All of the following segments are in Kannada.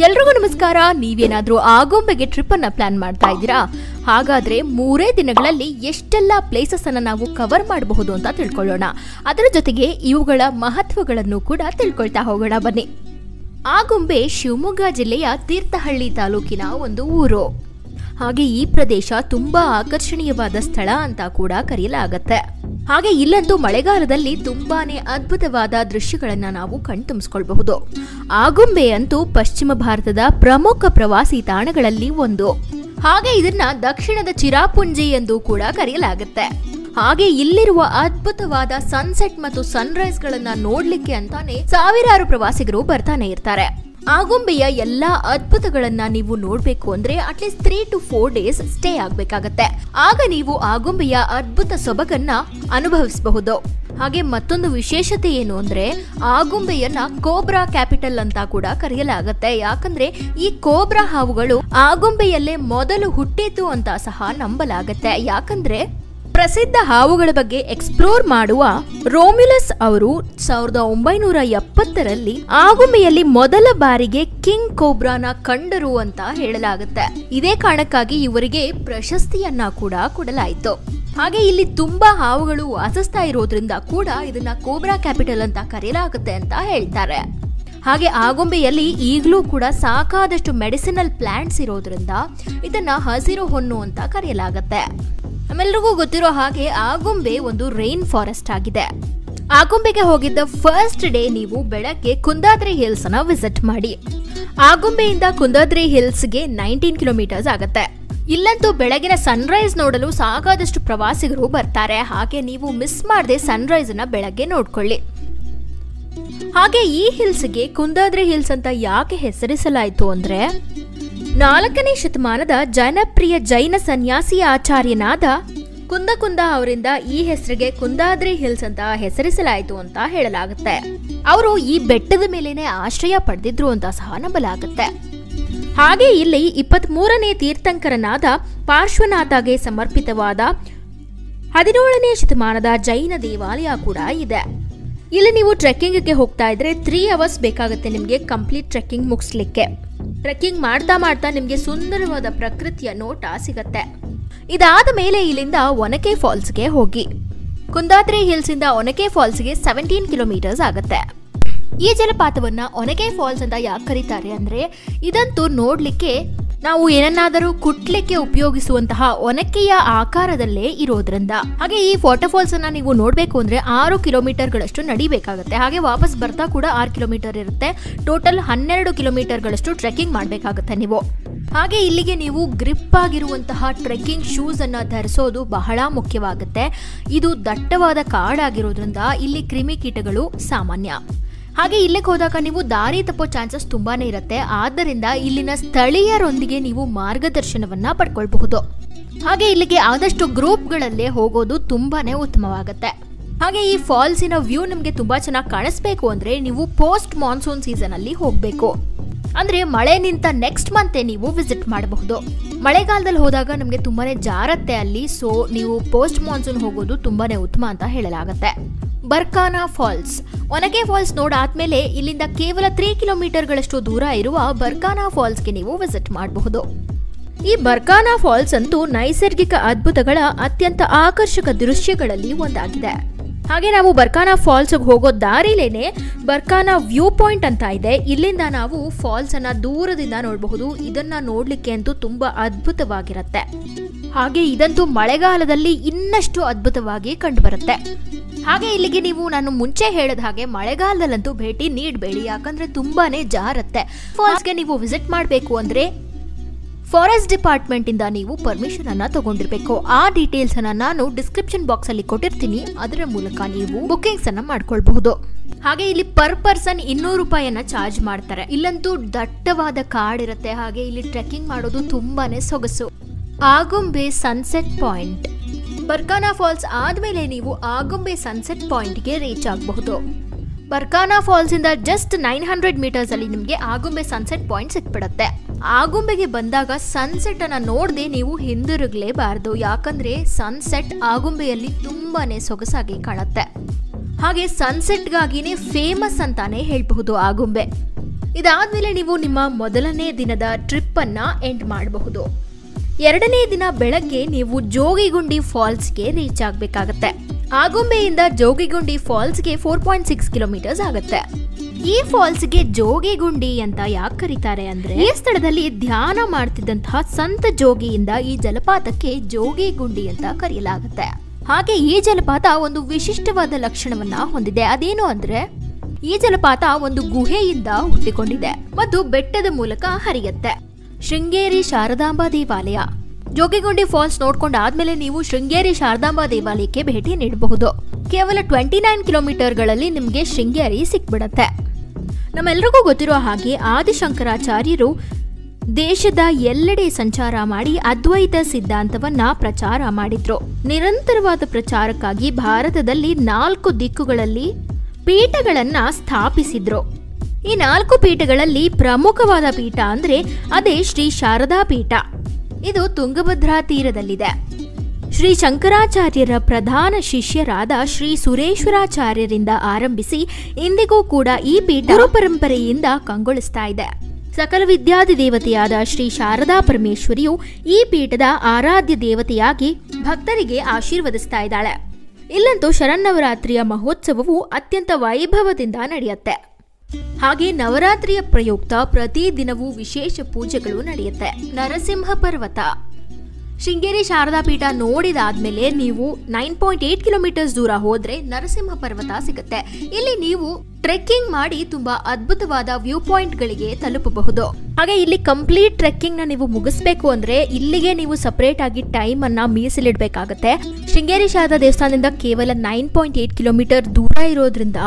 ಎಲ್ರಿಗೂ ನಮಸ್ಕಾರ. ನೀವೇನಾದ್ರೂ ಆಗುಂಬೆಗೆ ಟ್ರಿಪ್ ಅನ್ನ ಪ್ಲಾನ್ ಮಾಡ್ತಾ ಇದ್ದೀರಾ? ಹಾಗಾದ್ರೆ 3 ದಿನಗಳಲ್ಲಿ ಎಷ್ಟೆಲ್ಲ ಪ್ಲೇಸಸ್ ಅನ್ನ ನಾವು ಕವರ್ ಮಾಡಬಹುದು ಅಂತ ತಿಳ್ಕೊಳ್ಳೋಣ. ಅದರ ಜೊತೆಗೆ ಇವುಗಳ ಮಹತ್ವಗಳನ್ನು ಕೂಡ ತಿಳ್ಕೊಳ್ತಾ ಹೋಗೋಣ ಬನ್ನಿ. ಆಗುಂಬೆ ಶಿವಮೊಗ್ಗ ಜಿಲ್ಲೆಯ ತೀರ್ಥಹಳ್ಳಿ ತಾಲೂಕಿನ ಒಂದು ಊರು. ಹಾಗೆ ಈ ಪ್ರದೇಶ ತುಂಬಾ ಆಕರ್ಷಣೀಯವಾದ ಸ್ಥಳ ಅಂತ ಕೂಡ ಕರೆಯಲಾಗತ್ತೆ. ಹಾಗೆ ಇಲ್ಲಂತೂ ಮಳೆಗಾಲದಲ್ಲಿ ತುಂಬಾನೇ ಅದ್ಭುತವಾದ ದೃಶ್ಯಗಳನ್ನ ನಾವು ಕಣ್ತುಂಬಿಸ್ಕೊಳ್ಬಹುದು. ಆಗುಂಬೆ ಅಂತೂ ಪಶ್ಚಿಮ ಭಾರತದ ಪ್ರಮುಖ ಪ್ರವಾಸಿ ತಾಣಗಳಲ್ಲಿ ಒಂದು. ಹಾಗೆ ಇದನ್ನ ದಕ್ಷಿಣದ ಚಿರಾಪುಂಜಿ ಎಂದು ಕೂಡ ಕರೆಯಲಾಗುತ್ತೆ. ಹಾಗೆ ಇಲ್ಲಿರುವ ಅದ್ಭುತವಾದ ಸನ್ಸೆಟ್ ಮತ್ತು ಸನ್ರೈಸ್ ಗಳನ್ನ ನೋಡ್ಲಿಕ್ಕೆ ಅಂತಾನೆ ಸಾವಿರಾರು ಪ್ರವಾಸಿಗರು ಬರ್ತಾನೆ ಇರ್ತಾರೆ. ಆಗುಂಬೆಯ ಎಲ್ಲಾ ಅದ್ಭುತಗಳನ್ನ ನೀವು ನೋಡ್ಬೇಕು ಅಂದ್ರೆ ಅಟ್ಲೀಸ್ಟ್ 3 to 4 ಡೇಸ್ ಸ್ಟೇ ಆಗ್ಬೇಕಾಗತ್ತೆ. ಆಗ ನೀವು ಆಗುಂಬೆಯ ಅದ್ಭುತ ಸೊಬಗನ್ನ ಅನುಭವಿಸಬಹುದು. ಹಾಗೆ ಮತ್ತೊಂದು ವಿಶೇಷತೆ ಏನು ಅಂದ್ರೆ ಆಗುಂಬೆಯನ್ನ ಕೋಬ್ರಾ ಕ್ಯಾಪಿಟಲ್ ಅಂತ ಕೂಡ ಕರೆಯಲಾಗತ್ತೆ. ಯಾಕಂದ್ರೆ ಈ ಕೋಬ್ರಾ ಹಾವುಗಳು ಆಗುಂಬೆಯಲ್ಲೇ ಮೊದಲು ಹುಟ್ಟಿತು ಅಂತ ಸಹ ನಂಬಲಾಗತ್ತೆ. ಯಾಕಂದ್ರೆ ಪ್ರಸಿದ್ಧ ಹಾವುಗಳ ಬಗ್ಗೆ ಎಕ್ಸ್ಪ್ಲೋರ್ ಮಾಡುವ ರೋಮ್ಯುಲಸ್ ಅವರು 1970ರಲ್ಲಿ ಆಗುಂಬೆಯಲ್ಲಿ ಮೊದಲ ಬಾರಿಗೆ ಕಿಂಗ್ ಕೋಬ್ರಾನ ಕಂಡರು ಅಂತ ಹೇಳಲಾಗುತ್ತೆ. ಇದೇ ಕಾರಣಕ್ಕಾಗಿ ಇವರಿಗೆ ಪ್ರಶಸ್ತಿಯನ್ನ ಕೂಡ ಕೊಡಲಾಯಿತು. ಹಾಗೆ ಇಲ್ಲಿ ತುಂಬಾ ಹಾವುಗಳು ವಾಸಿಸ್ತಾ ಇರೋದ್ರಿಂದ ಕೂಡ ಇದನ್ನ ಕೋಬ್ರಾ ಕ್ಯಾಪಿಟಲ್ ಅಂತ ಕರೆಯಲಾಗುತ್ತೆ ಅಂತ ಹೇಳ್ತಾರೆ. ಹಾಗೆ ಆಗುಂಬೆಯಲ್ಲಿ ಈಗಲೂ ಕೂಡ ಸಾಕಾದಷ್ಟು ಮೆಡಿಸಿನಲ್ ಪ್ಲಾಂಟ್ಸ್ ಇರೋದ್ರಿಂದ ಇದನ್ನ ಹಸಿರು ಹೊನ್ನು ಅಂತ ಕರೆಯಲಾಗುತ್ತೆ. ನಮ್ಮೆಲ್ರಿಗೂ ಗೊತ್ತಿರೋ ಹಾಗೆ ಆಗುಂಬೆ ಒಂದು ರೈನ್ ಫಾರೆಸ್ಟ್ ಆಗಿದೆ. ಆಗುಂಬೆಗೆ ಹೋಗಿದ್ದ ಫಸ್ಟ್ ಡೇ ನೀವು ಬೆಳಗ್ಗೆ ಕುಂದಾದ್ರಿ ಹಿಲ್ಸ್ ಅನ್ನ ವಿಸಿಟ್ ಮಾಡಿ. ಆಗುಂಬೆಯಿಂದ ಕುಂದಾದ್ರಿ ಹಿಲ್ಸ್ಗೆ 19 ಕಿಲೋಮೀಟರ್ಸ್ ಆಗುತ್ತೆ. ಇಲ್ಲಂತೂ ಬೆಳಗಿನ ಸನ್ರೈಸ್ ನೋಡಲು ಸಾಕಾದಷ್ಟು ಪ್ರವಾಸಿಗರು ಬರ್ತಾರೆ. ಹಾಗೆ ನೀವು ಮಿಸ್ ಮಾಡದೆ ಸನ್ರೈಸ್ ಅನ್ನ ಬೆಳಗ್ಗೆ ನೋಡ್ಕೊಳ್ಳಿ. ಹಾಗೆ ಈ ಹಿಲ್ಸ್ಗೆ ಕುಂದಾದ್ರಿ ಹಿಲ್ಸ್ ಅಂತ ಯಾಕೆ ಹೆಸರಿಸಲಾಯಿತು ಅಂದ್ರೆ 4ನೇ ಶತಮಾನದ ಜನಪ್ರಿಯ ಜೈನ ಸನ್ಯಾಸಿ ಆಚಾರ್ಯನಾದ ಕುಂದ ಅವರಿಂದ ಈ ಹೆಸರಿಗೆ ಕುಂದಾದ್ರಿ ಹಿಲ್ಸ್ ಅಂತ ಹೆಸರಿಸಲಾಯಿತು ಅಂತ ಹೇಳಲಾಗುತ್ತೆ. ಅವರು ಈ ಬೆಟ್ಟದ ಮೇಲೇನೆ ಆಶ್ರಯ ಪಡೆದಿದ್ರು ಅಂತ ಸಹ ನಂಬಲಾಗುತ್ತೆ. ಹಾಗೆ ಇಲ್ಲಿ 23ನೇ ತೀರ್ಥಂಕರನಾದ ಪಾರ್ಶ್ವನಾಥಗೆ ಸಮರ್ಪಿತವಾದ 17ನೇ ಶತಮಾನದ ಜೈನ ದೇವಾಲಯ ಕೂಡ ಇದೆ. ಇಲ್ಲಿ ನೀವು ಟ್ರೆಕ್ಕಿಂಗ್ಗೆ ಹೋಗ್ತಾ ಇದ್ರೆ 3 ಅವರ್ಸ್ ಬೇಕಾಗುತ್ತೆ ನಿಮ್ಗೆ ಕಂಪ್ಲೀಟ್ ಟ್ರೆಕ್ಕಿಂಗ್ ಮುಗಿಸ್ಲಿಕ್ಕೆ. ಟ್ರೆಕ್ಕಿಂಗ್ ಮಾಡ್ತಾ ಮಾಡ್ತಾ ನಿಮ್ಗೆ ಸುಂದರವಾದ ಪ್ರಕೃತಿಯ ನೋಟ ಸಿಗತ್ತೆ. ಇದಾದ ಮೇಲೆ ಇಲ್ಲಿಂದ ಒನಕೆ ಫಾಲ್ಸ್ಗೆ ಹೋಗಿ. ಕುಂದಾದ್ರಿ ಹಿಲ್ಸ್ ಇಂದ ಒನಕೆ ಫಾಲ್ಸ್ಗೆ 17 ಕಿಲೋಮೀಟರ್ಸ್ ಆಗುತ್ತೆ. ಈ ಜಲಪಾತವನ್ನ ಒನಕೆ ಫಾಲ್ಸ್ ಅಂತ ಯಾಕೆ ಕರೀತಾರೆ ಅಂದ್ರೆ ಇದಂತೂ ನೋಡ್ಲಿಕ್ಕೆ ನಾವು ಏನನ್ನಾದರೂ ಕುಟ್ಲಿಕ್ಕೆ ಉಪಯೋಗಿಸುವಂತಹ ಒನಕೆಯ ಆಕಾರದಲ್ಲೇ ಇರೋದ್ರಿಂದ. ಹಾಗೆ ಈ ವಾಟರ್ ಫಾಲ್ಸ್ ಅನ್ನ ನೀವು ನೋಡ್ಬೇಕು ಅಂದ್ರೆ 6 ಕಿಲೋಮೀಟರ್ಗಳಷ್ಟು ನಡಿಬೇಕಾಗುತ್ತೆ. ಹಾಗೆ ವಾಪಸ್ ಬರ್ತಾ ಕೂಡ 6 ಕಿಲೋಮೀಟರ್ ಇರುತ್ತೆ. ಟೋಟಲ್ 12 ಕಿಲೋಮೀಟರ್ಗಳಷ್ಟು ಟ್ರೆಕ್ಕಿಂಗ್ ಮಾಡ್ಬೇಕಾಗುತ್ತೆ ನೀವು. ಹಾಗೆ ಇಲ್ಲಿಗೆ ನೀವು ಗ್ರಿಪ್ ಆಗಿರುವಂತಹ ಟ್ರೆಕ್ಕಿಂಗ್ ಶೂಸ್ ಅನ್ನ ಧರಿಸೋದು ಬಹಳ ಮುಖ್ಯವಾಗುತ್ತೆ. ಇದು ದಟ್ಟವಾದ ಕಾಡಾಗಿರೋದ್ರಿಂದ ಇಲ್ಲಿ ಕ್ರಿಮಿಕೀಟಗಳು ಸಾಮಾನ್ಯ. ಹಾಗೆ ಇಲ್ಲಿಗೆ ಹೋದಾಗ ನೀವು ದಾರಿ ತಪ್ಪೋ ಚಾನ್ಸಸ್ ತುಂಬಾನೇ ಇರುತ್ತೆ. ಆದ್ದರಿಂದ ಇಲ್ಲಿನ ಸ್ಥಳೀಯರೊಂದಿಗೆ ನೀವು ಮಾರ್ಗದರ್ಶನವನ್ನ ಪಡ್ಕೊಳ್ಬಹುದು. ಹಾಗೆ ಇಲ್ಲಿಗೆ ಆದಷ್ಟು ಗ್ರೂಪ್ಗಳಲ್ಲೇ ಹೋಗೋದು ತುಂಬಾನೇ ಉತ್ತಮವಾಗುತ್ತೆ. ಹಾಗೆ ಈ ಫಾಲ್ಸಿನ ವ್ಯೂ ನಿಮ್ಗೆ ತುಂಬಾ ಚೆನ್ನಾಗಿ ಕಾಣಿಸ್ಬೇಕು ಅಂದ್ರೆ ನೀವು ಪೋಸ್ಟ್ ಮಾನ್ಸೂನ್ ಸೀಸನ್ ಅಲ್ಲಿ ಹೋಗ್ಬೇಕು. ಅಂದ್ರೆ ಮಳೆ ನಿಂತ ನೆಕ್ಸ್ಟ್ ಮಂತ್ ನೀವು ವಿಸಿಟ್ ಮಾಡಬಹುದು. ಮಳೆಗಾಲದಲ್ಲಿ ಹೋದಾಗ ನಮ್ಗೆ ತುಂಬಾನೇ ಜಾರತ್ತೆ ಅಲ್ಲಿ. ಸೊ ನೀವು ಪೋಸ್ಟ್ ಮಾನ್ಸೂನ್ ಹೋಗೋದು ತುಂಬಾನೇ ಉತ್ತಮ ಅಂತ ಹೇಳಲಾಗತ್ತೆ. ಬರ್ಕಾನಾ ಫಾಲ್ಸ್. ಒನಕೆ ಫಾಲ್ಸ್ ನೋಡಾದ್ಮೇಲೆ ಇಲ್ಲಿಂದ ಕೇವಲ 3 ಕಿಲೋಮೀಟರ್ಗಳಷ್ಟು ದೂರ ಇರುವ ಬರ್ಕಾನಾ ಫಾಲ್ಸ್ಗೆ ನೀವು ವಿಸಿಟ್ ಮಾಡಬಹುದು. ಈ ಬರ್ಕಾನಾ ಫಾಲ್ಸ್ ಅಂತೂ ನೈಸರ್ಗಿಕ ಅದ್ಭುತಗಳ ಅತ್ಯಂತ ಆಕರ್ಷಕ ದೃಶ್ಯಗಳಲ್ಲಿ ಒಂದಾಗಿದೆ. ಹಾಗೆ ನಾವು ಬರ್ಕಾನಾ ಫಾಲ್ಸ್ ಹೋಗೋ ದಾರಿಲೇನೆ ಬರ್ಕಾನಾ ವ್ಯೂ ಪಾಯಿಂಟ್ ಅಂತ ಇದೆ. ಇಲ್ಲಿಂದ ನಾವು ಫಾಲ್ಸ್ ಅನ್ನ ದೂರದಿಂದ ನೋಡಬಹುದು. ಇದನ್ನ ನೋಡ್ಲಿಕ್ಕೆ ಅಂತೂ ತುಂಬಾ ಅದ್ಭುತವಾಗಿರುತ್ತೆ. ಹಾಗೆ ಇದಂತೂ ಮಳೆಗಾಲದಲ್ಲಿ ಇನ್ನಷ್ಟು ಅದ್ಭುತವಾಗಿ ಕಂಡು ಬರುತ್ತೆ. ಹಾಗೆ ಇಲ್ಲಿಗೆ ನೀವು ನಾನು ಮುಂಚೆ ಹೇಳಿದ ಹಾಗೆ ಮಳೆಗಾಲದಲ್ಲಂತೂ ಭೇಟಿ ನೀಡಬೇಡಿ. ಯಾಕಂದ್ರೆ ತುಂಬಾನೇ ಜಾರತ್ತೆ. ಫಾಲ್ಸ್ಗೆ ನೀವು ವಿಸಿಟ್ ಮಾಡಬೇಕು ಅಂದ್ರೆ ಫಾರೆಸ್ಟ್ ಡಿಪಾರ್ಟ್ಮೆಂಟ್ ಇಂದ ನೀವು ಪರ್ಮಿಷನ್ ಅನ್ನ ತಗೊಂಡಿರ್ಬೇಕು. ಆ ಡೀಟೇಲ್ಸ್ ಅನ್ನ ನಾನು ಡಿಸ್ಕ್ರಿಪ್ಷನ್ ಬಾಕ್ಸ್ ಅಲ್ಲಿ ಕೊಟ್ಟಿರ್ತೀನಿ. ಅದರ ಮೂಲಕ ನೀವು ಬುಕಿಂಗ್ಸ್ ಅನ್ನ ಮಾಡ್ಕೊಳ್ಬಹುದು. ಹಾಗೆ ಇಲ್ಲಿ ಪರ್ ಪರ್ಸನ್ 200 ರೂಪಾಯಿಯನ್ನ ಚಾರ್ಜ್ ಮಾಡ್ತಾರೆ. ಇಲ್ಲಂತೂ ದಟ್ಟವಾದ ಕಾಡಿರುತ್ತೆ. ಹಾಗೆ ಇಲ್ಲಿ ಟ್ರೆಕ್ಕಿಂಗ್ ಮಾಡೋದು ತುಂಬಾನೇ ಸೊಗಸು. Agumbe sunset point. Barkana falls ಆದ್ಮೇಲೆ ನೀವು ಆಗುಂಬೆ ಸನ್ಸೆಟ್ ಪಾಯಿಂಟ್ಗೆ ರೀಚ್ ಆಗಬಹುದು. ಬರ್ಕಾನಾ ಫಾಲ್ಸ್ ಇಂದ ಜಸ್ಟ್ 900 ಮೀಟರ್ಸ್ ಅಲ್ಲಿ ನಿಮ್ಗೆ ಆಗುಂಬೆ ಸನ್ಸೆಟ್ ಪಾಯಿಂಟ್ ಸಿಕ್ಬಿಡುತ್ತೆ. ಆಗುಂಬೆಗೆ ಬಂದಾಗ ಸನ್ಸೆಟ್ ಅನ್ನ ನೋಡದೆ ನೀವು ಹಿಂದಿರುಗಲೇಬಾರದು. ಯಾಕಂದ್ರೆ ಸನ್ಸೆಟ್ ಆಗುಂಬೆಯಲ್ಲಿ ತುಂಬಾನೇ ಸೊಗಸಾಗಿ ಕಾಣುತ್ತೆ. ಹಾಗೆ ಸನ್ಸೆಟ್ಗಾಗಿನೇ ಫೇಮಸ್ ಅಂತಾನೆ ಹೇಳ್ಬಹುದು ಆಗುಂಬೆ. ಇದಾದ್ಮೇಲೆ ನೀವು ನಿಮ್ಮ ಮೊದಲನೇ ದಿನದ ಟ್ರಿಪ್ ಅನ್ನ ಎಂಡ್ ಮಾಡಬಹುದು. ಎರಡನೇ ದಿನ ಬೆಳಗ್ಗೆ ನೀವು ಜೋಗಿಗುಂಡಿ ಫಾಲ್ಸ್ಗೆ ರೀಚ್ ಆಗಬೇಕಾಗತ್ತೆ. ಆಗುಂಬೆಯಿಂದ ಜೋಗಿಗುಂಡಿ ಫಾಲ್ಸ್ಗೆ 4.6 ಕಿಲೋಮೀಟರ್ಸ್ ಆಗುತ್ತೆ. ಈ ಫಾಲ್ಸ್ಗೆ ಜೋಗಿಗುಂಡಿ ಅಂತ ಯಾಕೆ ಕರೀತಾರೆ ಅಂದ್ರೆ, ಈ ಸ್ಥಳದಲ್ಲಿ ಧ್ಯಾನ ಮಾಡ್ತಿದ್ದಂತಹ ಸಂತ ಜೋಗಿಯಿಂದ ಈ ಜಲಪಾತಕ್ಕೆ ಜೋಗಿಗುಂಡಿ ಅಂತ ಕರೆಯಲಾಗುತ್ತೆ. ಹಾಗೆ ಈ ಜಲಪಾತ ಒಂದು ವಿಶಿಷ್ಟವಾದ ಲಕ್ಷಣವನ್ನ ಹೊಂದಿದೆ. ಅದೇನು ಅಂದ್ರೆ, ಈ ಜಲಪಾತ ಒಂದು ಗುಹೆಯಿಂದ ಹುಟ್ಟಿಕೊಂಡಿದೆ ಮತ್ತು ಬೆಟ್ಟದ ಮೂಲಕ ಹರಿಯುತ್ತೆ. ಶೃಂಗೇರಿ ಶಾರದಾಂಬಾ ದೇವಾಲಯ. ಜೋಗಿಗುಂಡಿ ಫಾಲ್ಸ್ ನೋಡ್ಕೊಂಡಾದ್ಮೇಲೆ ನೀವು ಶೃಂಗೇರಿ ಶಾರದಾಂಬಾ ದೇವಾಲಯಕ್ಕೆ ಭೇಟಿ ನೀಡಬಹುದು. ಕೇವಲ 29 ಕಿಲೋಮೀಟರ್ಗಳಲ್ಲಿ ನಿಮ್ಗೆ ಶೃಂಗೇರಿ ಸಿಕ್ಬಿಡತ್ತೆ. ನಮ್ಮೆಲ್ಲರಿಗೂ ಗೊತ್ತಿರೋ ಹಾಗೆ ಆದಿಶಂಕರಾಚಾರ್ಯರು ದೇಶದ ಎಲ್ಲೆಡೆ ಸಂಚಾರ ಮಾಡಿ ಅದ್ವೈತ ಸಿದ್ಧಾಂತವನ್ನ ಪ್ರಚಾರ ಮಾಡಿದ್ರು. ನಿರಂತರವಾದ ಪ್ರಚಾರಕ್ಕಾಗಿ ಭಾರತದಲ್ಲಿ 4 ದಿಕ್ಕುಗಳಲ್ಲಿ ಪೀಠಗಳನ್ನ ಸ್ಥಾಪಿಸಿದ್ರು. ಈ 4 ಪೀಠಗಳಲ್ಲಿ ಪ್ರಮುಖವಾದ ಪೀಠ ಅಂದ್ರೆ ಅದೇ ಶ್ರೀ ಶಾರದಾ ಪೀಠ. ಇದು ತುಂಗಭದ್ರಾ ತೀರದಲ್ಲಿದೆ. ಶ್ರೀ ಶಂಕರಾಚಾರ್ಯರ ಪ್ರಧಾನ ಶಿಷ್ಯರಾದ ಶ್ರೀ ಸುರೇಶ್ವರಾಚಾರ್ಯರಿಂದ ಆರಂಭಿಸಿ ಇಂದಿಗೂ ಕೂಡ ಈ ಪೀಠ ಗುರು ಪರಂಪರೆಯಿಂದ ಕಂಗೊಳಿಸ್ತಾ ಇದೆ. ಸಕಲ ವಿದ್ಯಾದಿ ದೇವತೆಯಾದ ಶ್ರೀ ಶಾರದಾ ಪರಮೇಶ್ವರಿಯು ಈ ಪೀಠದ ಆರಾಧ್ಯ ದೇವತೆಯಾಗಿ ಭಕ್ತರಿಗೆ ಆಶೀರ್ವದಿಸ್ತಾ ಇದ್ದಾಳೆ. ಇಲ್ಲಂತೂ ಶರನ್ನವರಾತ್ರಿಯ ಮಹೋತ್ಸವವು ಅತ್ಯಂತ ವೈಭವದಿಂದ ನಡೆಯುತ್ತೆ. ಹಾಗೆ ನವರಾತ್ರಿಯ ಪ್ರಯುಕ್ತ ಪ್ರತಿದಿನವೂ ವಿಶೇಷ ಪೂಜೆಗಳು ನಡೆಯುತ್ತೆ. ನರಸಿಂಹ ಪರ್ವತ. ಶೃಂಗೇರಿ ಶಾರದಾ ಪೀಠ ನೋಡಿದಾದ್ಮೇಲೆ ನೀವು 9.8 ಕಿಲೋಮೀಟರ್ಸ್ ದೂರ ಹೋದ್ರೆ ನರಸಿಂಹ ಪರ್ವತ ಸಿಗುತ್ತೆ. ಇಲ್ಲಿ ನೀವು ಟ್ರೆಕ್ಕಿಂಗ್ ಮಾಡಿ ತುಂಬಾ ಅದ್ಭುತವಾದ ವ್ಯೂ ಪಾಯಿಂಟ್ ಗಳಿಗೆ ತಲುಪಬಹುದು. ಹಾಗೆ ಇಲ್ಲಿ ಕಂಪ್ಲೀಟ್ ಟ್ರೆಕ್ಕಿಂಗ್ ನ ನೀವು ಮುಗಿಸ್ಬೇಕು ಅಂದ್ರೆ ಇಲ್ಲಿಗೆ ನೀವು ಸಪರೇಟ್ ಆಗಿ ಟೈಮ್ ಅನ್ನ ಮೀಸಲಿಡಬೇಕಾಗತ್ತೆ. ಶೃಂಗೇರಿ ಶಾರದಾ ದೇವಸ್ಥಾನದಿಂದ ಕೇವಲ 9.8 ಕಿಲೋಮೀಟರ್ ದೂರ ಇರೋದ್ರಿಂದ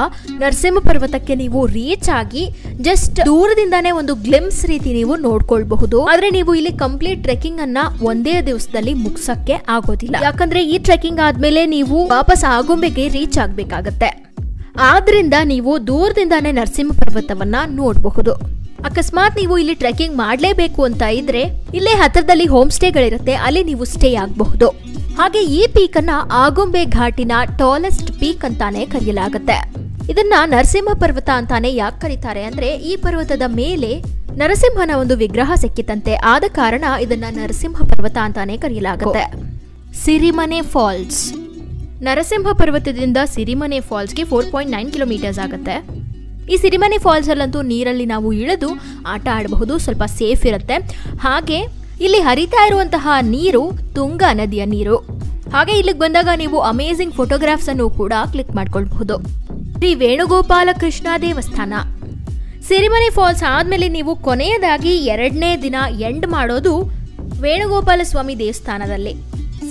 ನರಸಿಂಹ ಪರ್ವತಕ್ಕೆ ನೀವು ರೀಚ್ ಆಗಿ ಜಸ್ಟ್ ದೂರದಿಂದಾನೇ ಒಂದು ಗ್ಲಿಮ್ಸ್ ರೀತಿ ನೀವು ನೋಡ್ಕೊಳ್ಬಹುದು. ಆದ್ರೆ ನೀವು ಇಲ್ಲಿ ಕಂಪ್ಲೀಟ್ ಟ್ರೆಕ್ಕಿಂಗ್ ಅನ್ನ ಒಂದೇ ದಿವಸದಲ್ಲಿ ಮುಗಿಸಕ್ಕೆ ಆಗೋದಿಲ್ಲ. ಯಾಕಂದ್ರೆ ಈ ಟ್ರೆಕ್ಕಿಂಗ್ ಆದ್ಮೇಲೆ ನೀವು ವಾಪಸ್ ಆಗುಂಬೆಗೆ ರೀಚ್ ಆಗ್ಬೇಕಾಗತ್ತೆ. ಆದ್ರಿಂದ ನೀವು ದೂರದಿಂದಾನೇ ನರಸಿಂಹ ಪರ್ವತವನ್ನ ನೋಡಬಹುದು. ಅಕಸ್ಮಾತ್ ನೀವು ಇಲ್ಲಿ ಟ್ರೆಕ್ಕಿಂಗ್ ಮಾಡ್ಲೇಬೇಕು ಅಂತ ಇದ್ರೆ ಇಲ್ಲೇ ಹತ್ತಿರದಲ್ಲಿ ಹೋಮ್ ಸ್ಟೇಗಳಿರುತ್ತೆ, ಅಲ್ಲಿ ನೀವು ಸ್ಟೇ ಆಗಬಹುದು. ಹಾಗೆ ಈ ಪೀಕ್ ಅನ್ನ ಆಗುಂಬೆ ಘಾಟಿನ ಟಾಲೆಸ್ಟ್ ಪೀಕ್ ಅಂತಾನೆ ಕರೆಯಲಾಗುತ್ತೆ. ಇದನ್ನ ನರಸಿಂಹ ಪರ್ವತ ಅಂತಾನೆ ಯಾಕೆ ಕರೀತಾರೆ ಅಂದ್ರೆ, ಈ ಪರ್ವತದ ಮೇಲೆ ನರಸಿಂಹನ ಒಂದು ವಿಗ್ರಹ ಸಿಕ್ಕಿತಂತೆ. ಆದ ಕಾರಣ ಇದನ್ನ ನರಸಿಂಹ ಪರ್ವತ ಅಂತಾನೆ ಕರೆಯಲಾಗುತ್ತೆ. ಸಿರಿಮನೆ ಫಾಲ್ಸ್. ನರಸಿಂಹ ಪರ್ವತದಿಂದ ಸಿರಿಮನೆ ಫಾಲ್ಸ್ಗೆ 4.9 ಕಿಲೋಮೀಟರ್ಸ್ ಆಗುತ್ತೆ. ಈ ಸಿರಿಮನೆ ಫಾಲ್ಸ್ ಅಲ್ಲಂತೂ ನೀರಲ್ಲಿ ನಾವು ಇಳಿದು ಆಟ ಆಡಬಹುದು, ಸ್ವಲ್ಪ ಸೇಫ್ ಇರುತ್ತೆ. ಹಾಗೆ ಇಲ್ಲಿ ಹರಿತಾ ಇರುವಂತಹ ನೀರು ತುಂಗಾ ನದಿಯ ನೀರು. ಹಾಗೆ ಇಲ್ಲಿಗೆ ಬಂದಾಗ ನೀವು ಅಮೇಜಿಂಗ್ ಫೋಟೋಗ್ರಾಫ್ಸ್ ಅನ್ನು ಕೂಡ ಕ್ಲಿಕ್ ಮಾಡ್ಕೊಳ್ಬಹುದು. ಶ್ರೀ ವೇಣುಗೋಪಾಲ ಕೃಷ್ಣ ದೇವಸ್ಥಾನ. ಸಿರಿಮನೆ ಫಾಲ್ಸ್ ಆದ್ಮೇಲೆ ನೀವು ಕೊನೆಯದಾಗಿ 2ನೇ ದಿನ ಎಂಡ್ ಮಾಡೋದು ವೇಣುಗೋಪಾಲ ಸ್ವಾಮಿ ದೇವಸ್ಥಾನದಲ್ಲಿ.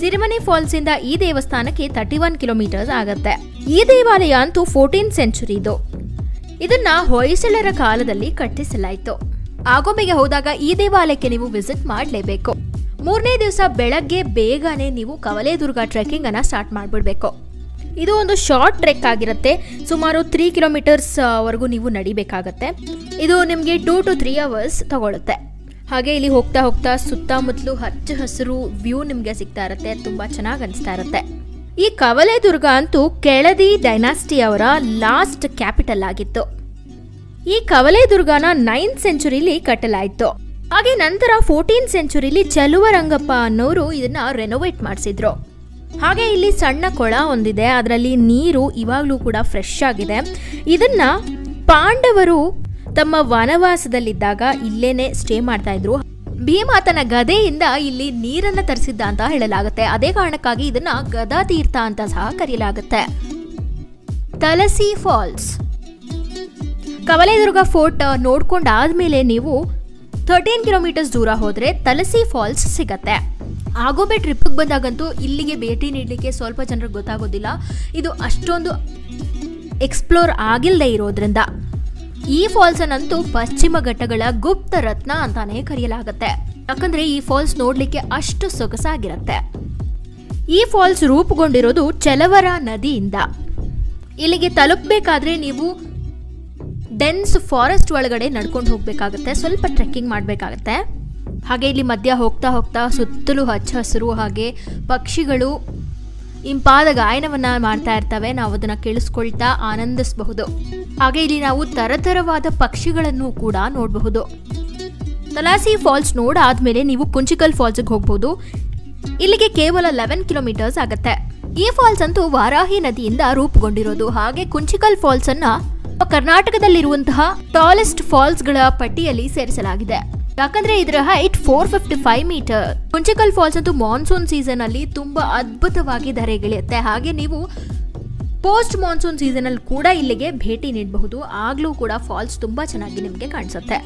ಸಿರಿಮನೆ ಫಾಲ್ಸ್ ಇಂದ ಈ ದೇವಸ್ಥಾನಕ್ಕೆ 31 ಕಿಲೋಮೀಟರ್ಸ್ ಆಗುತ್ತೆ. ಈ ದೇವಾಲಯ ಅಂತೂ 14th ಸೆಂಚುರಿದು. ಇದನ್ನ ಹೊಯ್ಸಳರ ಕಾಲದಲ್ಲಿ ಕಟ್ಟಿಸಲಾಯಿತು. ಆಗುಂಬೆಗೆ ಹೋದಾಗ ಈ ದೇವಾಲಯಕ್ಕೆ ನೀವು ವಿಸಿಟ್ ಮಾಡಲೇಬೇಕು. 3ನೇ ದಿವಸ ಬೆಳಗ್ಗೆ ಬೇಗನೆ ನೀವು ಕವಲೇದುರ್ಗ ಟ್ರೆಕ್ಕಿಂಗ್ ಅನ್ನ ಸ್ಟಾರ್ಟ್ ಮಾಡ್ಬಿಡ್ಬೇಕು. ಇದು ಒಂದು ಶಾರ್ಟ್ ಟ್ರೆಕ್ ಆಗಿರುತ್ತೆ. ಸುಮಾರು 3 ಕಿಲೋಮೀಟರ್ಸ್ ವರೆಗೂ ನೀವು ನಡಿಬೇಕಾಗತ್ತೆ. ಇದು ನಿಮಗೆ 2 to 3 hours ತಗೊಳುತ್ತೆ. ಹಾಗೆ ಇಲ್ಲಿ ಹೋಗ್ತಾ ಹೋಗ್ತಾ ಸುತ್ತಮುತ್ತಲು ಹಚ್ಚ ಹಸಿರು ವ್ಯೂ ನಿಮ್ಗೆ ಸಿಗ್ತಾ ಇರುತ್ತೆ. ತುಂಬಾ ಚೆನ್ನಾಗಿ ಅನಿಸ್ತಾ ಇರುತ್ತೆ. ಈ ಕವಲೇದುರ್ಗ ಅಂತೂ ಕೆಳದಿ ಡೈನಾಸ್ಟಿ ಅವರ ಲಾಸ್ಟ್ ಕ್ಯಾಪಿಟಲ್ ಆಗಿತ್ತು. ಈ ಕವಲೇದುರ್ಗನ 9th ಸೆಂಚುರಿಲಿ ಕಟ್ಟಲಾಯಿತು. ಹಾಗೆ ನಂತರ 14th ಸೆಂಚುರಿಲಿ ಚಲುವರಂಗಪ್ಪ ಅನ್ನೋರು ಇದನ್ನ ರೆನೋವೇಟ್ ಮಾಡಿಸಿದ್ರು. ಹಾಗೆ ಇಲ್ಲಿ ಸಣ್ಣ ಕೊಳ ಹೊಂದಿದೆ, ಅದರಲ್ಲಿ ನೀರು ಇವಾಗ್ಲೂ ಕೂಡ ಫ್ರೆಶ್ ಆಗಿದೆ. ಇದನ್ನ ಪಾಂಡವರು ತಮ್ಮ ವನವಾಸದಲ್ಲಿದ್ದಾಗ ಇಲ್ಲೇನೆ ಸ್ಟೇ ಮಾಡ್ತಾ ಇದ್ರು. ಭೀಮಾತನ ಗದೆಯಿಂದ ಇಲ್ಲಿ ನೀರನ್ನ ತರಿಸಿದ್ದ ಅಂತ ಹೇಳಲಾಗುತ್ತೆ. ಅದೇ ಕಾರಣಕ್ಕಾಗಿ ಇದನ್ನ ಗದಾ ತೀರ್ಥ ಅಂತ ಸಹ ಕರೆಯಲಾಗುತ್ತೆ. ತಲಸಿ ಫಾಲ್ಸ್. ಕವಲೇದುರ್ಗ ಫೋರ್ಟ್ ನೋಡ್ಕೊಂಡಾದ್ಮೇಲೆ ನೀವು 13 ಕಿಲೋಮೀಟರ್ಸ್ ದೂರ ಹೋದ್ರೆ ತಲಸಿ ಫಾಲ್ಸ್ ಸಿಗತ್ತೆ. ಆಗುಂಬೆ ಟ್ರಿಪ್ಗೆ ಬಂದಾಗಂತೂ ಇಲ್ಲಿಗೆ ಭೇಟಿ ನೀಡಲಿಕ್ಕೆ ಸ್ವಲ್ಪ ಜನರಿಗೆ ಗೊತ್ತಾಗೋದಿಲ್ಲ. ಇದು ಅಷ್ಟೊಂದು ಎಕ್ಸ್ಪ್ಲೋರ್ ಆಗಿಲ್ಲದೆ ಇರೋದ್ರಿಂದ ಈ ಫಾಲ್ಸ್ ಅನ್ನಂತೂ ಪಶ್ಚಿಮ ಘಟ್ಟಗಳ ಗುಪ್ತ ರತ್ನ ಅಂತಾನೆ ಕರೆಯಲಾಗುತ್ತೆ. ಯಾಕಂದ್ರೆ ಈ ಫಾಲ್ಸ್ ನೋಡ್ಲಿಕ್ಕೆ ಅಷ್ಟು ಸೊಗಸಾಗಿರುತ್ತೆ. ಈ ಫಾಲ್ಸ್ ರೂಪುಗೊಂಡಿರೋದು ಚಲವರ ನದಿಯಿಂದ. ಇಲ್ಲಿಗೆ ತಲುಪಬೇಕಾದ್ರೆ ನೀವು ಡೆನ್ಸ್ ಫಾರೆಸ್ಟ್ ಒಳಗಡೆ ನಡ್ಕೊಂಡು ಹೋಗ್ಬೇಕಾಗತ್ತೆ, ಸ್ವಲ್ಪ ಟ್ರೆಕ್ಕಿಂಗ್ ಮಾಡಬೇಕಾಗತ್ತೆ. ಹಾಗೆ ಇಲ್ಲಿ ಮಧ್ಯ ಹೋಗ್ತಾ ಹೋಗ್ತಾ ಸುತ್ತಲೂ ಹಚ್ಚ ಹಸಿರು, ಹಾಗೆ ಪಕ್ಷಿಗಳು ಇಂಪಾದ ಗಾಯನವನ್ನ ಮಾಡ್ತಾ ಇರ್ತವೆ. ನಾವು ಅದನ್ನ ಕೇಳಿಸ್ಕೊಳ್ತಾ ಆನಂದಿಸಬಹುದು. ಹಾಗೆ ಇಲ್ಲಿ ನಾವು ತರತರವಾದ ಪಕ್ಷಿಗಳನ್ನು ಕೂಡ ನೋಡಬಹುದು. ತಲಾಸಿ ಫಾಲ್ಸ್ ನೋಡಾದ್ಮೇಲೆ ನೀವು ಕುಂಚಿಕಲ್ ಫಾಲ್ಸ್ಗೆ ಹೋಗಬಹುದು. ಇಲ್ಲಿಗೆ ಕೇವಲ 11 ಕಿಲೋಮೀಟರ್ಸ್ ಆಗುತ್ತೆ. ಈ ಫಾಲ್ಸ್ ಅಂತೂ ವಾರಾಹಿ ನದಿಯಿಂದ ರೂಪುಗೊಂಡಿರೋದು. ಹಾಗೆ ಕುಂಚಿಕಲ್ ಫಾಲ್ಸ್ ಅನ್ನ ಕರ್ನಾಟಕದಲ್ಲಿರುವಂತಹ ಟಾಲೆಸ್ಟ್ ಫಾಲ್ಸ್ ಗಳ ಪಟ್ಟಿಯಲ್ಲಿ ಸೇರಿಸಲಾಗಿದೆ. ಯಾಕಂದ್ರೆ ಇದರ ಹೈಟ್ 455 ಮೀಟರ್. ಕುಂಚಿಕಲ್ ಫಾಲ್ಸ್ ಅಂತೂ ಮಾನ್ಸೂನ್ ಸೀಸನ್ ಅಲ್ಲಿ ತುಂಬಾ ಅದ್ಭುತವಾಗಿ ಧರೆಗಿಳಿಯುತ್ತೆ. ಹಾಗೆ ನೀವು ಪೋಸ್ಟ್ ಮಾನ್ಸೂನ್ ಸೀಸನ್ ಅಲ್ಲಿ ಕೂಡ ಇಲ್ಲಿಗೆ ಭೇಟಿ ನೀಡಬಹುದು. ಆಗ್ಲೂ ಕೂಡ ಫಾಲ್ಸ್ ತುಂಬಾ ಚೆನ್ನಾಗಿ ನಿಮಗೆ ಕಾಣಿಸುತ್ತೆ.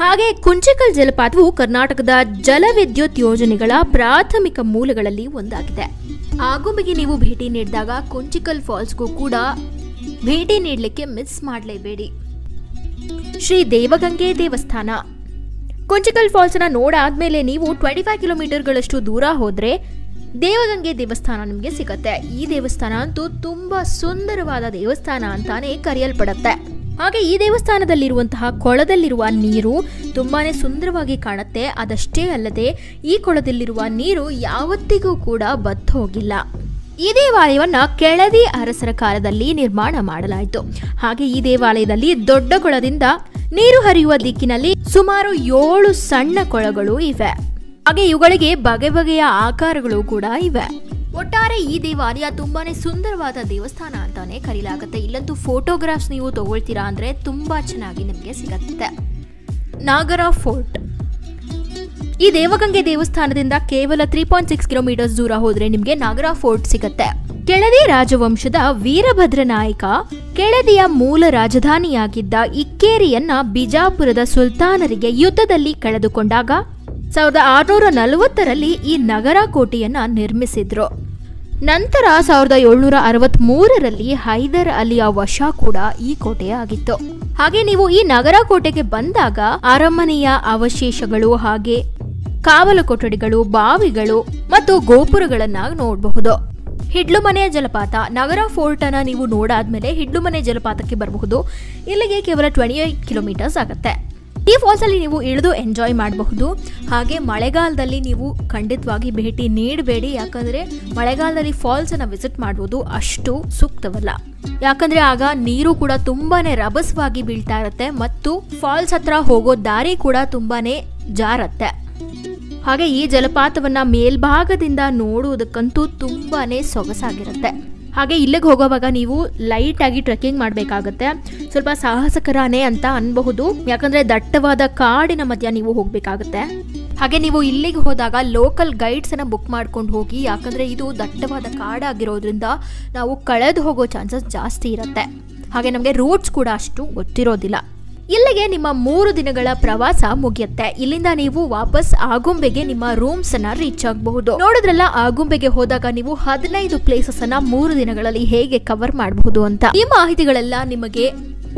ಹಾಗೆ ಕುಂಚಿಕಲ್ ಜಲಪಾತವು ಕರ್ನಾಟಕದ ಜಲವಿದ್ಯುತ್ ಯೋಜನೆಗಳ ಪ್ರಾಥಮಿಕ ಮೂಲಗಳಲ್ಲಿ ಒಂದಾಗಿದೆ. ಆಗುಂಬೆಗೆ ನೀವು ಭೇಟಿ ನೀಡಿದಾಗ ಕುಂಚಿಕಲ್ ಫಾಲ್ಸ್ಗೂ ಕೂಡ ಭೇಟಿ ನೀಡಲಿಕ್ಕೆ ಮಿಸ್ ಮಾಡಲೇಬೇಡಿ. ಶ್ರೀ ದೇವಗಂಗೆ ದೇವಸ್ಥಾನ. ಕುಂಚಿಕಲ್ ಫಾಲ್ಸ್ ನ ನೋಡಾದ್ಮೇಲೆ ನೀವು 25 ಕಿಲೋಮೀಟರ್ಗಳಷ್ಟು ದೂರ ಹೋದ್ರೆ ದೇವಗಂಗೆ ದೇವಸ್ಥಾನ ನಿಮಗೆ ಸಿಗತ್ತೆ. ಈ ದೇವಸ್ಥಾನ ಅಂತೂ ತುಂಬಾ ಸುಂದರವಾದ ದೇವಸ್ಥಾನ ಅಂತಾನೆ ಕರೆಯಲ್ಪಡುತ್ತೆ. ಹಾಗೆ ಈ ದೇವಸ್ಥಾನದಲ್ಲಿರುವಂತಹ ಕೊಳದಲ್ಲಿರುವ ನೀರು ತುಂಬಾನೇ ಸುಂದರವಾಗಿ ಕಾಣುತ್ತೆ. ಅದಷ್ಟೇ ಅಲ್ಲದೆ ಈ ಕೊಳದಲ್ಲಿರುವ ನೀರು ಯಾವತ್ತಿಗೂ ಕೂಡ ಬತ್ತು ಹೋಗಿಲ್ಲ. ಈ ದೇವಾಲಯವನ್ನ ಕೆಳದಿ ಅರಸರ ಕಾಲದಲ್ಲಿ ನಿರ್ಮಾಣ ಮಾಡಲಾಯಿತು. ಹಾಗೆ ಈ ದೇವಾಲಯದಲ್ಲಿ ದೊಡ್ಡ ಕೊಳದಿಂದ ನೀರು ಹರಿಯುವ ದಿಕ್ಕಿನಲ್ಲಿ ಸುಮಾರು 7 ಸಣ್ಣ ಕೊಳಗಳು ಇವೆ. ಹಾಗೆ ಇವುಗಳಿಗೆ ಬಗೆ ಬಗೆಯ ಆಕಾರಗಳು ಕೂಡ ಇವೆ. ಒಟ್ಟಾರೆ ಈ ದೇವಾಲಯ ತುಂಬಾನೇ ಸುಂದರವಾದ ದೇವಸ್ಥಾನ ಅಂತಾನೆ ಕರೀಲಾಗುತ್ತೆ. ಇಲ್ಲಂತೂ ಫೋಟೋಗ್ರಾಫ್ಸ್ ನೀವು ತಗೊಳ್ತೀರಾ ಅಂದ್ರೆ ತುಂಬಾ ಚೆನ್ನಾಗಿ ನಿಮಗೆ ಸಿಗತ್ತೆ. ನಾಗರ ಫೋರ್ಟ್. ಈ ದೇವಗಂಗೆ ದೇವಸ್ಥಾನದಿಂದ ಕೇವಲ 3.6 ಕಿಲೋಮೀಟರ್ಸ್ ದೂರ ಹೋದ್ರೆ ನಿಮ್ಗೆ ನಾಗರ ಫೋರ್ಟ್ ಸಿಗತ್ತೆ. ಕೆಳದಿ ರಾಜವಂಶದ ವೀರಭದ್ರ ನಾಯಕ ಕೆಳದಿಯ ಮೂಲ ರಾಜಧಾನಿಯಾಗಿದ್ದ ಇಕ್ಕೇರಿಯನ್ನ ಬಿಜಾಪುರದ ಸುಲ್ತಾನರಿಗೆ ಯುದ್ಧದಲ್ಲಿ ಕಳೆದುಕೊಂಡಾಗ 1640ರಲ್ಲಿ ಈ ನಗರ ಕೋಟೆಯನ್ನ ನಿರ್ಮಿಸಿದ್ರು. ನಂತರ 1763ರಲ್ಲಿ ಹೈದರ್ ಅಲಿಯ ವಶ ಕೂಡ ಈ ಕೋಟೆಯಾಗಿತ್ತು. ಹಾಗೆ ನೀವು ಈ ನಗರ ಕೋಟೆಗೆ ಬಂದಾಗ ಅರಮನೆಯ ಅವಶೇಷಗಳು ಹಾಗೆ ಕಾವಲು ಕೊಠಡಿಗಳು, ಬಾವಿಗಳು ಮತ್ತು ಗೋಪುರಗಳನ್ನ ನೋಡಬಹುದು. ಹಿಡ್ಲುಮನೆ ಜಲಪಾತ. ನಗರ ಫೋರ್ಟ್ ಅನ್ನ ನೀವು ನೋಡಾದ್ಮೇಲೆ ಹಿಡ್ಲುಮನೆ ಜಲಪಾತಕ್ಕೆ ಬರಬಹುದು. ಇಲ್ಲಿಗೆ ಕೇವಲ 28 ಕಿಲೋಮೀಟರ್ಸ್ ಆಗುತ್ತೆ. ಈ ಫಾಲ್ಸ್ ಅಲ್ಲಿ ನೀವು ಇಳಿದು ಎಂಜಾಯ್ ಮಾಡಬಹುದು. ಹಾಗೆ ಮಳೆಗಾಲದಲ್ಲಿ ನೀವು ಖಂಡಿತವಾಗಿ ಭೇಟಿ ನೀಡಬೇಡಿ. ಯಾಕಂದ್ರೆ ಮಳೆಗಾಲದಲ್ಲಿ ಫಾಲ್ಸ್ ಅನ್ನ ವಿಸಿಟ್ ಮಾಡುವುದು ಅಷ್ಟು ಸೂಕ್ತವಲ್ಲ. ಯಾಕಂದ್ರೆ ಆಗ ನೀರು ಕೂಡ ತುಂಬಾನೇ ರಭಸವಾಗಿ ಬೀಳ್ತಾ ಇರುತ್ತೆ ಮತ್ತು ಫಾಲ್ಸ್ ಹತ್ರ ಹೋಗೋ ದಾರಿ ಕೂಡ ತುಂಬಾನೇ ಜಾರತ್ತೆ. ಹಾಗೆ ಈ ಜಲಪಾತವನ್ನ ಮೇಲ್ಭಾಗದಿಂದ ನೋಡುವುದಕ್ಕಂತೂ ತುಂಬಾನೇ ಸೊಗಸಾಗಿರುತ್ತೆ. ಹಾಗೆ ಇಲ್ಲಿಗೆ ಹೋಗೋವಾಗ ನೀವು ಲೈಟ್ ಆಗಿ ಟ್ರೆಕ್ಕಿಂಗ್ ಮಾಡಬೇಕಾಗತ್ತೆ. ಸ್ವಲ್ಪ ಸಾಹಸಕರನೇ ಅಂತ ಅನ್ಬಹುದು. ಯಾಕಂದ್ರೆ ದಟ್ಟವಾದ ಕಾಡಿನ ಮಧ್ಯ ನೀವು ಹೋಗ್ಬೇಕಾಗತ್ತೆ. ಹಾಗೆ ನೀವು ಇಲ್ಲಿಗೆ ಹೋದಾಗ ಲೋಕಲ್ ಗೈಡ್ಸ್ ಅನ್ನ ಬುಕ್ ಮಾಡ್ಕೊಂಡು ಹೋಗಿ. ಯಾಕಂದ್ರೆ ಇದು ದಟ್ಟವಾದ ಕಾಡಾಗಿರೋದ್ರಿಂದ ನಾವು ಕಳೆದು ಹೋಗೋ ಚಾನ್ಸಸ್ ಜಾಸ್ತಿ ಇರುತ್ತೆ. ಹಾಗೆ ನಮಗೆ ರೂಟ್ಸ್ ಕೂಡ ಅಷ್ಟು ಗೊತ್ತಿರೋದಿಲ್ಲ. ಇಲ್ಲಿಗೆ ನಿಮ್ಮ 3 ದಿನಗಳ ಪ್ರವಾಸ ಮುಗಿಯುತ್ತೆ. ಇಲ್ಲಿಂದ ನೀವು ವಾಪಸ್ ಆಗುಂಬೆಗೆ ನಿಮ್ಮ ರೂಮ್ಸ್ ಅನ್ನ ರೀಚ್ ಆಗಬಹುದು. ನೋಡಿದ್ರಲ್ಲ, ಆಗುಂಬೆಗೆ ಹೋದಾಗ ನೀವು 15 ಪ್ಲೇಸಸ್ ಅನ್ನ 3 ದಿನಗಳಲ್ಲಿ ಹೇಗೆ ಕವರ್ ಮಾಡಬಹುದು ಅಂತ. ಈ ಮಾಹಿತಿಗಳೆಲ್ಲ ನಿಮಗೆ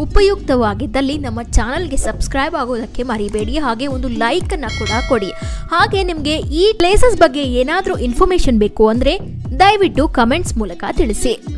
ಉಪಯುಕ್ತವಾಗಿದ್ದಲ್ಲಿ ನಮ್ಮ ಚಾನಲ್ಗೆ ಸಬ್ಸ್ಕ್ರೈಬ್ ಆಗೋದಕ್ಕೆ ಮರಿಬೇಡಿ. ಹಾಗೆ ಒಂದು ಲೈಕ್ ಅನ್ನ ಕೂಡ ಕೊಡಿ. ಹಾಗೆ ನಿಮ್ಗೆ ಈ ಪ್ಲೇಸಸ್ ಬಗ್ಗೆ ಏನಾದ್ರೂ ಇನ್ಫಾರ್ಮೇಶನ್ ಬೇಕು ಅಂದ್ರೆ ದಯವಿಟ್ಟು ಕಮೆಂಟ್ಸ್ ಮೂಲಕ ತಿಳಿಸಿ.